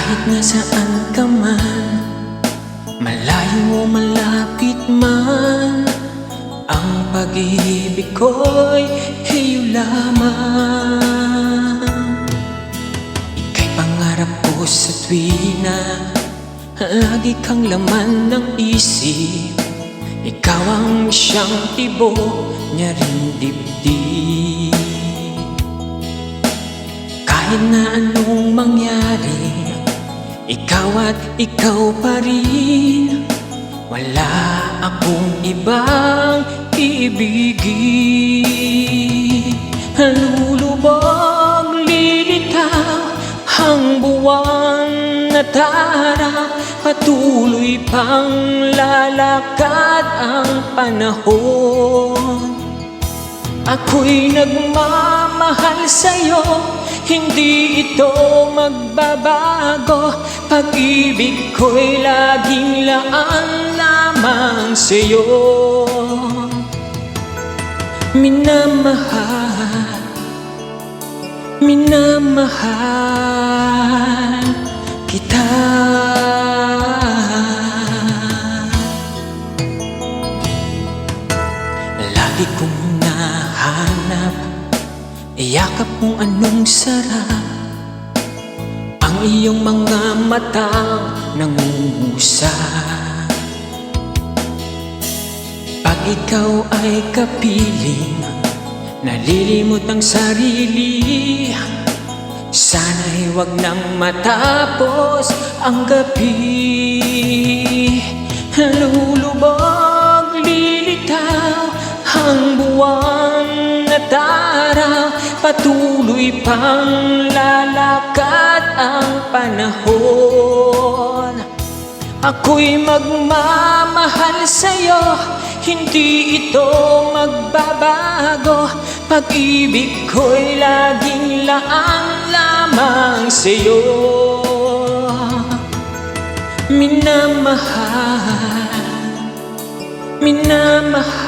Kahit nasaan ka man, malayo o malapit man, ang pag-ibig ko'y iyo lamang. Ika'y pangarap ko sa tuwina, lagi kang laman ng isip. Ikaw ang siyang tibok niya rin dibdib. Kahit na anong mangyari, ikaw at ikaw pa rin. Wala akong ibang iibigin. Lulubog, lilitaw ang buwan na tara, patuloy pang lalakad ang panahon. Ako'y nagmamahal sa'yo, hindi ito magbabago. Pag-ibig ko'y laging laan lamang sa'yo. Minamahal, minamahal kita. Lagi kong nahanap, yakap mong anong sarap, ang iyong mga matang nangungusap. Pag ikaw ay kapiling, nalilimot ang sarili, sana'y wag nang matapos ang gabi. Lulubog, lilitaw ang buwan na tara, patuloy pang lalakad ang panahon. Ako'y magmamahal sa'yo, hindi ito magbabago. Pag-ibig ko'y laging laan lamang sa'yo. Minamahal, minamahal